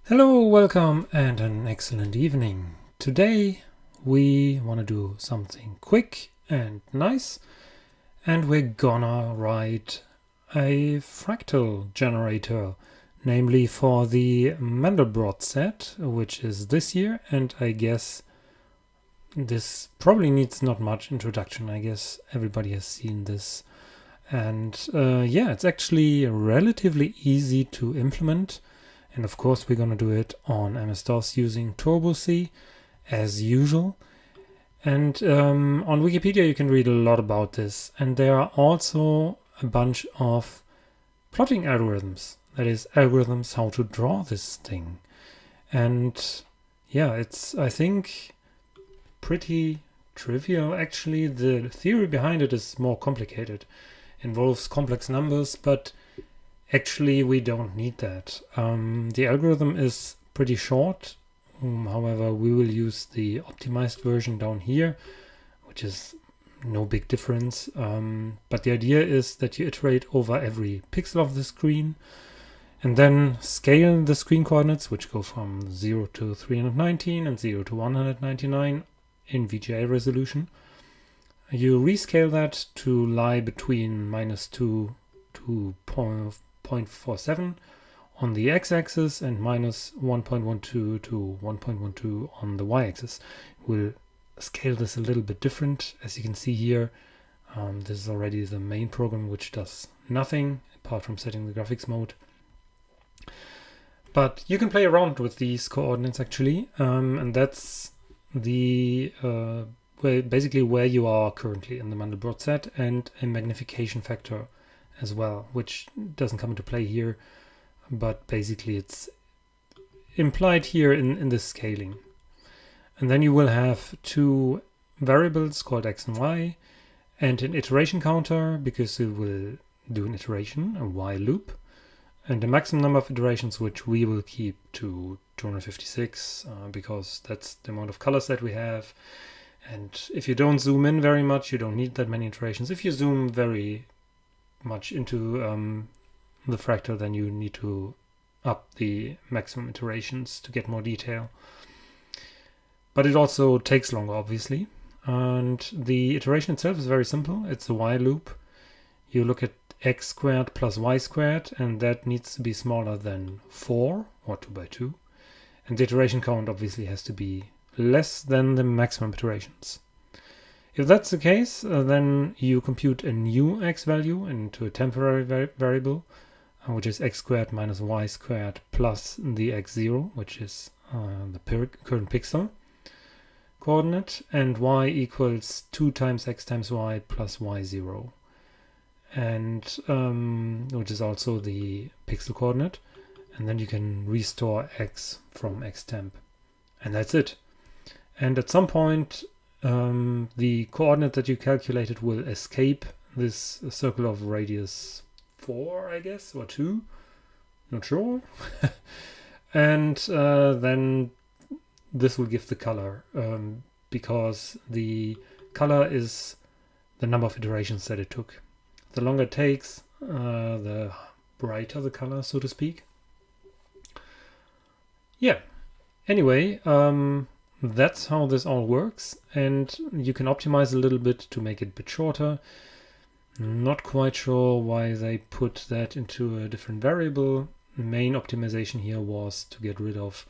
Hello, welcome and an excellent evening. Today we want to do something quick and nice, and we're gonna write a fractal generator, namely for the Mandelbrot set, which is this year, and I guess this probably needs not much introduction. I guess everybody has seen this, and yeah, it's actually relatively easy to implement. And of course, we're going to do it on MS DOS using Turbo C as usual. And on Wikipedia, you can read a lot about this. And there are also a bunch of plotting algorithms. That is, algorithms how to draw this thing. And yeah, it's, I think, pretty trivial. Actually, the theory behind it is more complicated. Involves complex numbers, but actually, we don't need that. The algorithm is pretty short. However, we will use the optimized version down here, which is no big difference. But the idea is that you iterate over every pixel of the screen and then scale the screen coordinates, which go from 0 to 319 and 0 to 199 in VGA resolution. You rescale that to lie between -2 to 0.47 on the x-axis and -1.12 to 1.12 on the y-axis. We'll scale this a little bit different. As you can see here, this is already the main program, which does nothing apart from setting the graphics mode. But you can play around with these coordinates actually, and that's the basically where you are currently in the Mandelbrot set, and a magnification factor as well, which doesn't come into play here, but basically it's implied here in the scaling. And then you will have two variables called x and y, and an iteration counter, because you will do an iteration, a while loop, and the maximum number of iterations, which we will keep to 256, because that's the amount of colors that we have. And if you don't zoom in very much, you don't need that many iterations. If you zoom very much into the fractal, then you need to up the maximum iterations to get more detail. But it also takes longer, obviously. And the iteration itself is very simple. It's a while loop. You look at x squared plus y squared, and that needs to be smaller than 4 or 2 by 2. And the iteration count obviously has to be less than the maximum iterations. If that's the case, then you compute a new x value into a temporary variable, which is x squared minus y squared plus the x0, which is the current pixel coordinate, and y equals 2 times x times y plus y0, and which is also the pixel coordinate. And then you can restore x from xtemp, and that's it. And at some point, the coordinate that you calculated will escape this circle of radius 4, I guess, or 2, not sure. And then this will give the color, because the color is the number of iterations that it took. The longer it takes, the brighter the color, so to speak. Yeah, anyway, that's how this all works, and you can optimize a little bit to make it a bit shorter. Not quite sure why they put that into a different variable. The main optimization here was to get rid of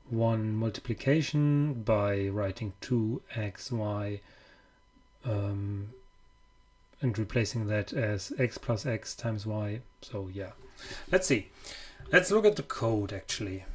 one multiplication by writing 2xy and replacing that as x plus x times y. So yeah, let's see. Let's look at the code actually.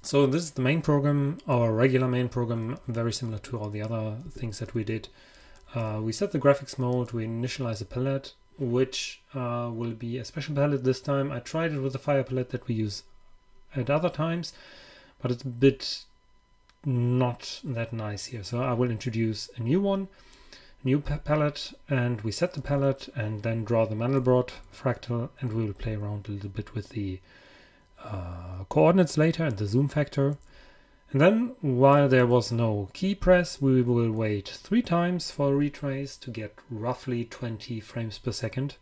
So this is the main program, our regular main program, very similar to all the other things that we did. We set the graphics mode, we initialize a palette, which will be a special palette this time. I tried it with the fire palette that we use at other times, but it's a bit not that nice here. So I will introduce a new one, a new palette, and we set the palette and then draw the Mandelbrot fractal, and we will play around a little bit with the coordinates later and the zoom factor. And then, while there was no key press, we will wait 3 times for a retrace to get roughly 20 frames per second,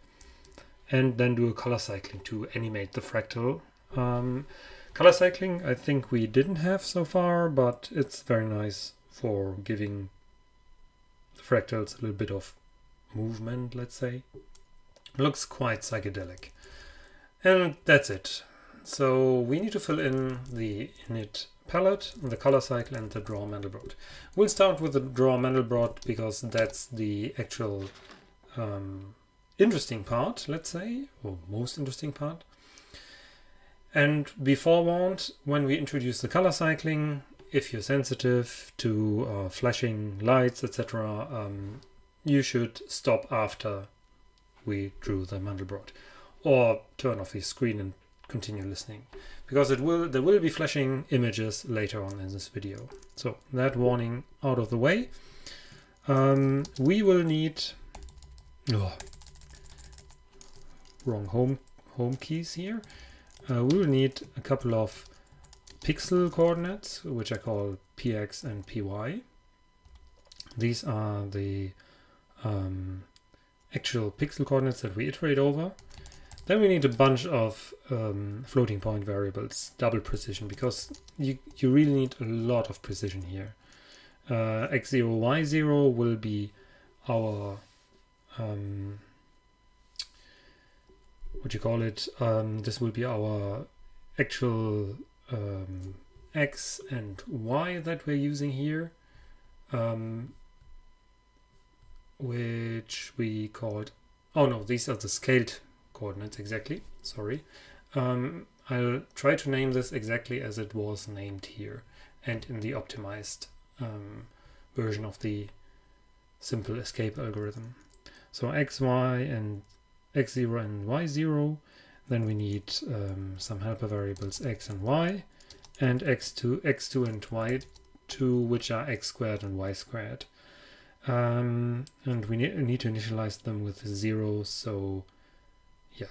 and then do a color cycling to animate the fractal. Color cycling I think we didn't have so far, but it's very nice for giving the fractals a little bit of movement, let's say. Looks quite psychedelic. And that's it. So we need to fill in the init palette, the color cycle, and the draw Mandelbrot. We'll start with the draw Mandelbrot because that's the actual interesting part, let's say, or most interesting part. And be forewarned, when we introduce the color cycling, if you're sensitive to flashing lights, etc., you should stop after we drew the Mandelbrot, or turn off the screen and continue listening, because there will be flashing images later on in this video. So that warning out of the way. We will need wrong home keys here. We will need a couple of pixel coordinates, which I call px and py. These are the actual pixel coordinates that we iterate over. Then we need a bunch of floating point variables, double precision, because you really need a lot of precision here. X0, Y0 will be our this will be our actual X and Y that we're using here, which we called, oh no, these are the scaled coordinates, exactly, sorry. I'll try to name this exactly as it was named here and in the optimized version of the simple escape algorithm. So X, Y, and X0 and Y0. Then we need some helper variables X and Y, and X2 and Y2, which are X squared and Y squared. And we need to initialize them with 0, so yeah,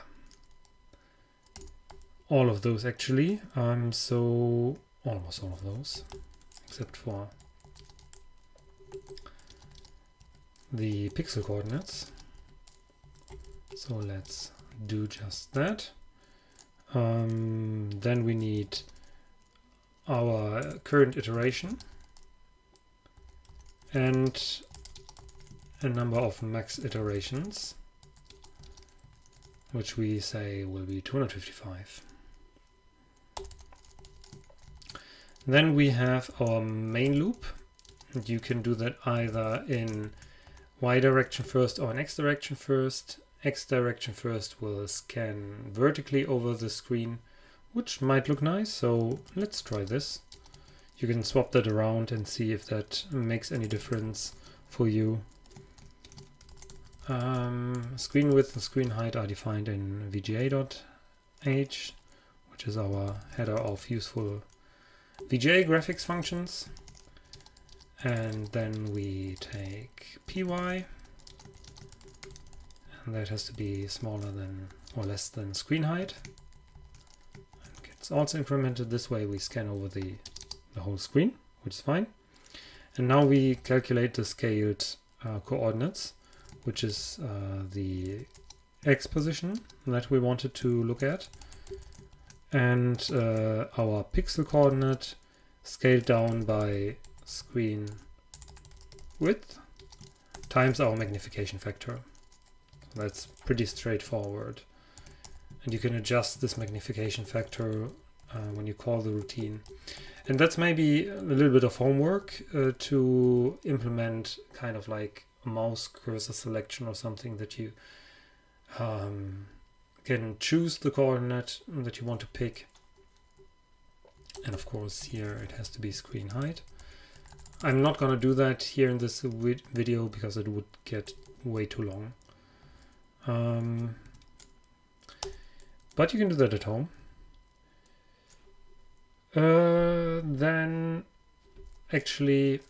all of those actually. So almost all of those, except for the pixel coordinates. So let's do just that. Then we need our current iteration and a number of max iterations, which we say will be 255. Then we have our main loop. You can do that either in Y direction first or in X direction first. X direction first will scan vertically over the screen, which might look nice, so let's try this. You can swap that around and see if that makes any difference for you. Screen width and screen height are defined in vga.h, which is our header of useful VGA graphics functions. And then we take py, and that has to be smaller than or less than screen height. And it's also incremented this way. We scan over the whole screen, which is fine. And now we calculate the scaled coordinates, which is the X position that we wanted to look at, and our pixel coordinate scaled down by screen width times our magnification factor. So that's pretty straightforward, and you can adjust this magnification factor when you call the routine. And that's maybe a little bit of homework to implement, kind of like a mouse cursor selection or something, that you can choose the coordinate that you want to pick. And of course here it has to be screen height. I'm not going to do that here in this video because it would get way too long. But you can do that at home. Then actually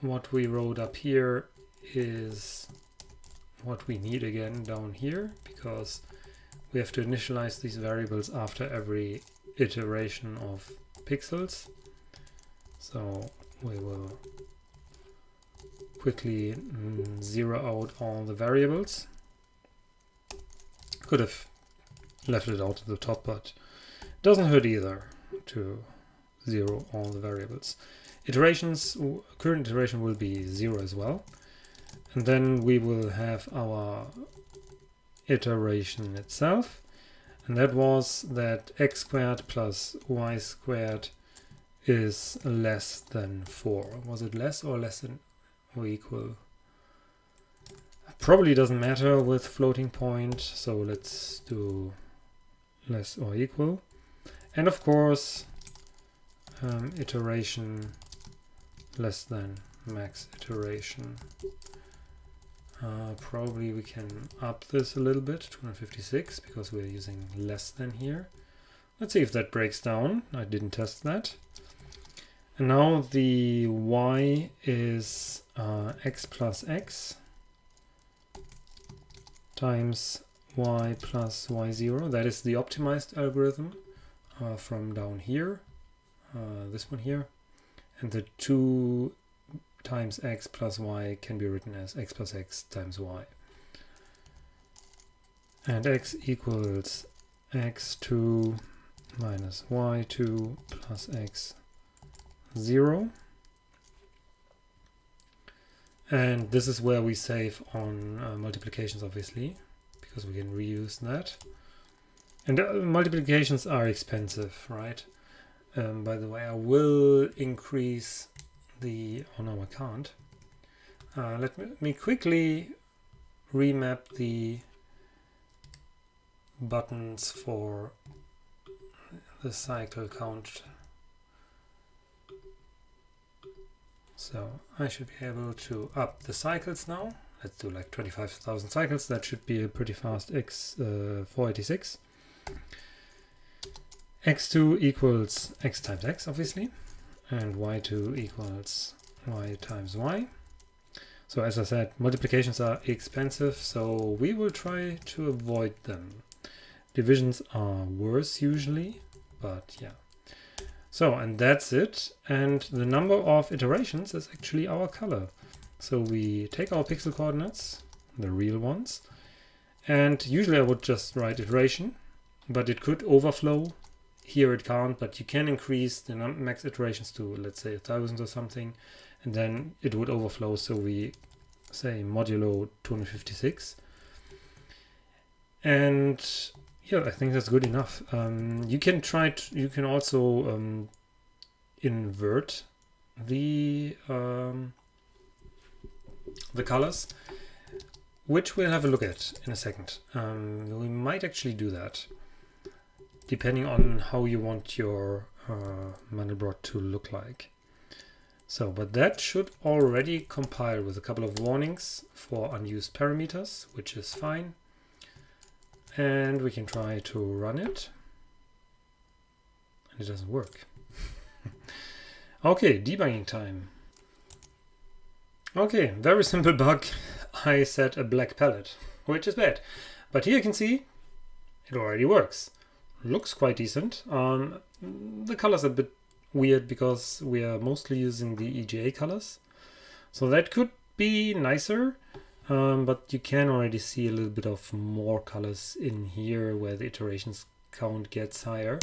what we wrote up here is what we need again down here, because we have to initialize these variables after every iteration of pixels. So we will quickly zero out all the variables. Could have left it out at the top, but it doesn't hurt either. to 0 all the variables. Iterations, current iteration will be 0 as well. And then we will have our iteration itself. And that was that x squared plus y squared is less than 4. Was it less or less than or equal? Probably doesn't matter with floating point, so let's do less or equal. And of course, iteration less than max iteration. Probably we can up this a little bit, 256, because we're using less than here. Let's see if that breaks down. I didn't test that. And now the y is x plus x times y plus y0. That is the optimized algorithm from down here, this one here. And the 2 times x plus y can be written as x plus x times y. And x equals x2 minus y2 plus x0. And this is where we save on multiplications, obviously, because we can reuse that. And multiplications are expensive, right? By the way, I will increase the... oh no, I can't. Let me quickly remap the buttons for the cycle count. So I should be able to up the cycles now. Let's do like 25,000 cycles. That should be a pretty fast x486. x2 equals x times x, obviously, and y2 equals y times y. So as I said, multiplications are expensive, so we will try to avoid them. Divisions are worse usually, but yeah. So, and that's it. And the number of iterations is actually our color. So we take our pixel coordinates, the real ones, and usually I would just write iteration, but it could overflow. Here it can't, but you can increase the max iterations to, let's say, 1,000 or something, and then it would overflow. So we say modulo 256. And yeah, I think that's good enough. You can try you can also invert the colors, which we'll have a look at in a second. We might actually do that, depending on how you want your Mandelbrot to look like. So, but that should already compile with a couple of warnings for unused parameters, which is fine. And we can try to run it. And it doesn't work. Okay, debugging time. Okay, very simple bug. I set a black palette, which is bad. But here you can see it already works. Looks quite decent. The colors are a bit weird because we are mostly using the EGA colors. So that could be nicer. But you can already see a little bit of more colors in here where the iterations count gets higher.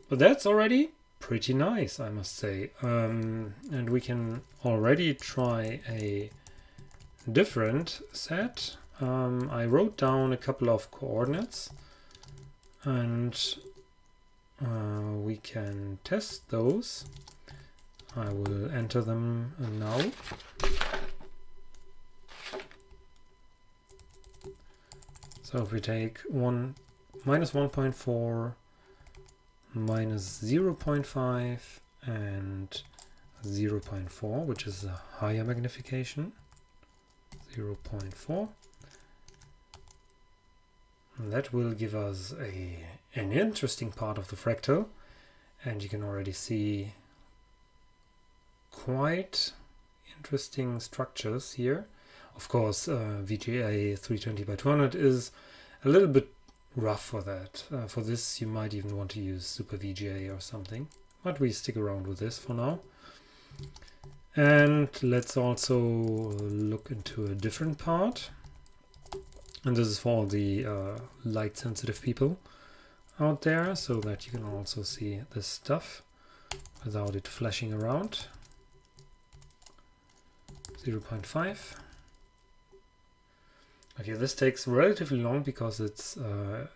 But that's already pretty nice, I must say. And we can already try a different set. I wrote down a couple of coordinates and we can test those. I will enter them now. So if we take minus 1.4, minus 0.5 and 0.4, which is a higher magnification, 0.4, that will give us an interesting part of the fractal, and you can already see quite interesting structures here. Of course, VGA 320 by 200 is a little bit rough for that. For this, you might even want to use Super VGA or something, but we stick around with this for now. And let's also look into a different part. And this is for the light sensitive people. out there so that you can also see this stuff without it flashing around. 0.5. Okay, this takes relatively long because it's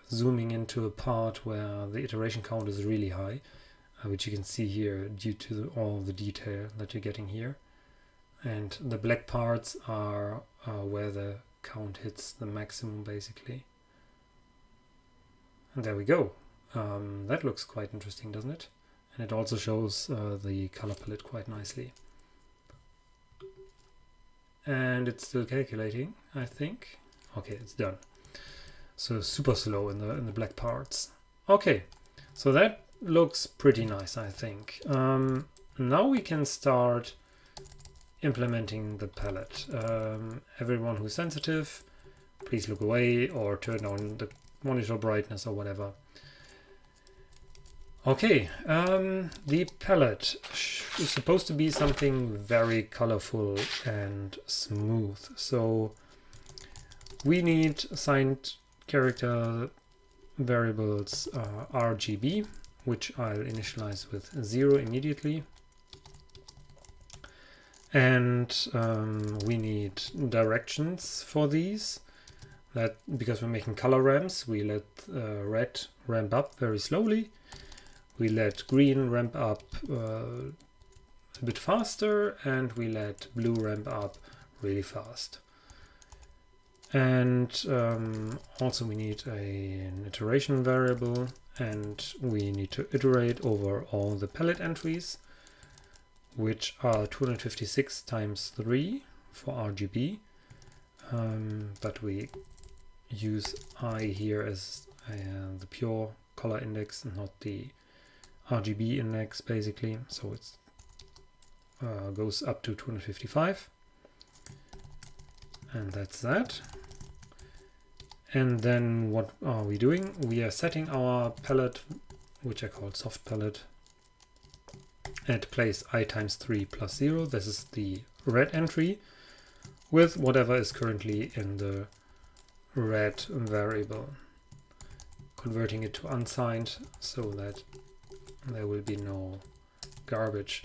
zooming into a part where the iteration count is really high, which you can see here due to all the detail that you're getting here. And the black parts are where the count hits the maximum, basically. And there we go. That looks quite interesting, doesn't it? And it also shows the color palette quite nicely. And it's still calculating, I think. Okay, it's done. So super slow in the black parts. Okay, so that looks pretty nice, I think. Now we can start implementing the palette. Everyone who's sensitive, please look away or turn down the monitor brightness or whatever. Okay, the palette is supposed to be something very colorful and smooth. So we need assigned character variables RGB, which I'll initialize with 0 immediately. And we need directions for these. That because we're making color ramps, we let red ramp up very slowly. We let green ramp up a bit faster, and we let blue ramp up really fast. And also we need an iteration variable, and we need to iterate over all the palette entries, which are 256 times 3 for RGB. But we use I here as the pure color index and not the RGB index, basically. So it goes up to 255. And that's that. And then what are we doing? We are setting our palette, which I call soft palette, at place I times 3 plus 0. This is the red entry with whatever is currently in the red variable, converting it to unsigned so that there will be no garbage.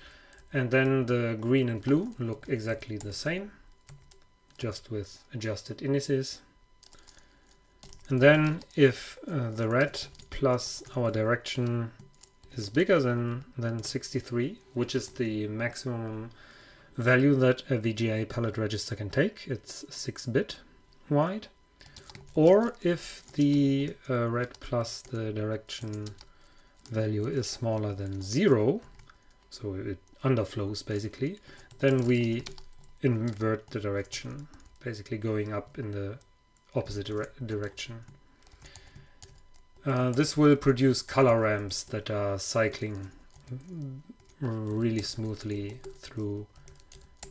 And then the green and blue look exactly the same, just with adjusted indices. And then if the red plus our direction is bigger than 63, which is the maximum value that a VGA palette register can take, it's 6-bit wide. Or if the red plus the direction value is smaller than 0, so it underflows basically, then we invert the direction, basically going up in the opposite direction. This will produce color ramps that are cycling really smoothly through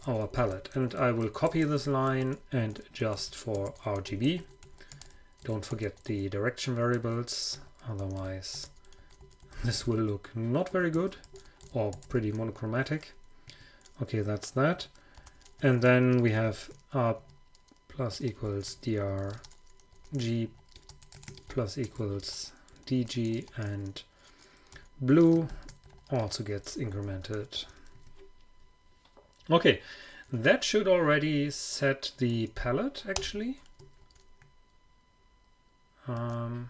our palette. And I will copy this line and adjust for RGB. Don't forget the direction variables, otherwise this will look not very good or pretty monochromatic. Okay, that's that. And then we have R plus equals DRG plus equals DG, and blue also gets incremented. Okay, that should already set the palette actually. And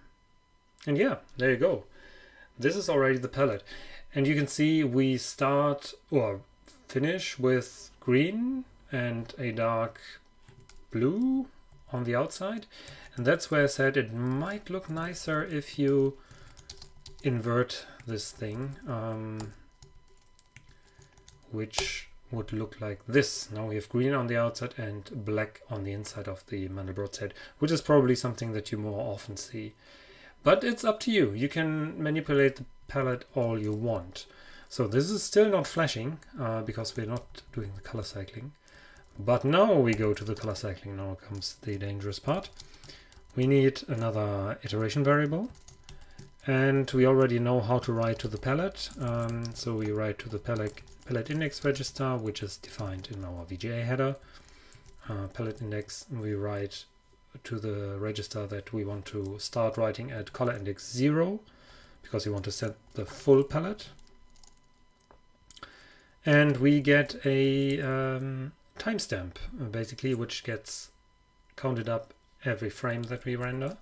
yeah, there you go. This is already the palette. And you can see we start or finish with green and a dark blue on the outside. And that's where I said it might look nicer if you invert this thing, which would look like this. Now we have green on the outside and black on the inside of the Mandelbrot set, which is probably something that you more often see. But it's up to you. You can manipulate the palette all you want. So this is still not flashing because we're not doing the color cycling. But now we go to the color cycling. Now comes the dangerous part. We need another iteration variable. And we already know how to write to the palette. So we write to the palette index register, which is defined in our VGA header. Palette index, we write to the register that we want to start writing at color index 0. because you want to set the full palette. And we get a timestamp, basically, which gets counted up every frame that we render.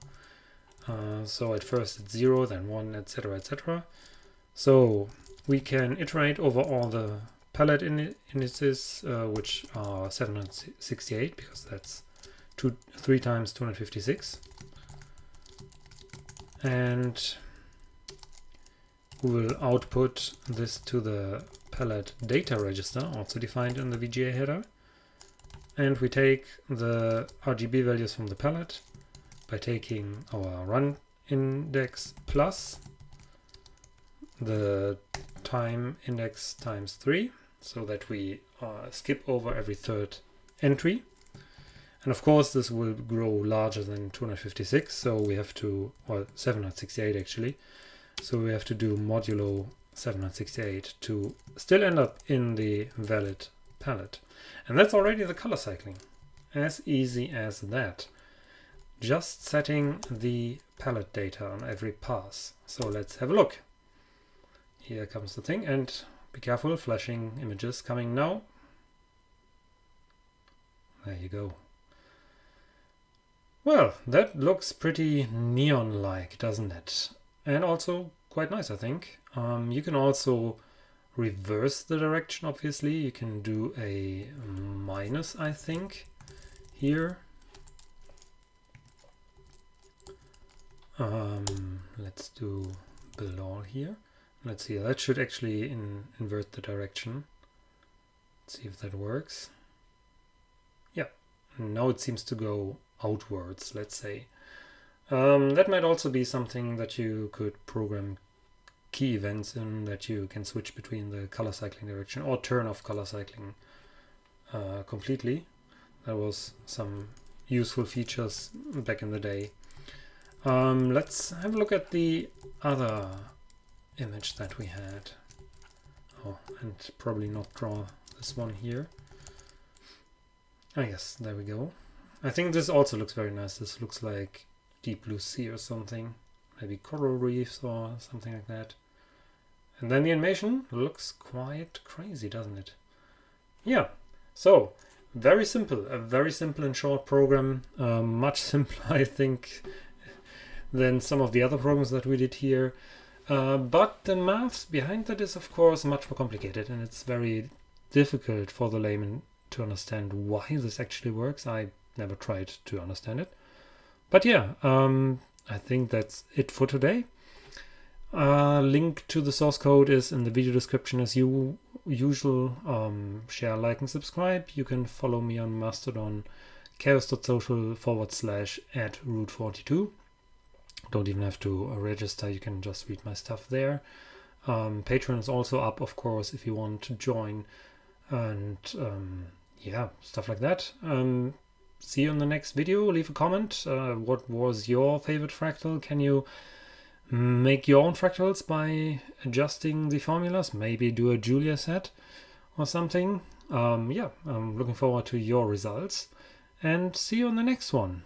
So at first it's 0, then 1, etc., etc. So we can iterate over all the palette indices, which are 768, because that's 3 times 256. And we will output this to the palette data register, also defined in the VGA header. And we take the RGB values from the palette by taking our run index plus the time index times 3, so that we skip over every third entry. And of course this will grow larger than 256, so we have to, or 768 actually, so we have to do modulo 768 to still end up in the valid palette. And that's already the color cycling. As easy as that. Just setting the palette data on every pass. So let's have a look. Here comes the thing, and be careful, flashing images coming now. There you go. Well, that looks pretty neon-like, doesn't it? And also quite nice, I think. You can also reverse the direction, obviously. You can do a minus, I think, here. Let's do below here. Let's see, that should actually invert the direction. Let's see if that works. Yeah, now it seems to go outwards, let's say. That might also be something that you could program key events in, that you can switch between the color cycling direction or turn off color cycling completely. That was some useful features back in the day. Let's have a look at the other image that we had. Oh, and probably not draw this one here. Ah, yes, there we go. I think this also looks very nice. This looks like deep blue sea or something. Maybe coral reefs or something like that. And then the animation looks quite crazy, doesn't it? Yeah, so very simple. A very simple and short program. Much simpler, I think, than some of the other programs that we did here. But the maths behind that is, of course, much more complicated, and it's very difficult for the layman to understand why this actually works. I never tried to understand it. But yeah, I think that's it for today. Link to the source code is in the video description as usual. Share, like, and subscribe. You can follow me on Mastodon, chaos.social/@root42. Don't even have to register, you can just read my stuff there. Patreon is also up, of course, if you want to join. And yeah, stuff like that. See you in the next video. Leave a comment. What was your favorite fractal? Can you make your own fractals by adjusting the formulas? Maybe do a Julia set or something. Yeah, I'm looking forward to your results. And see you on the next one.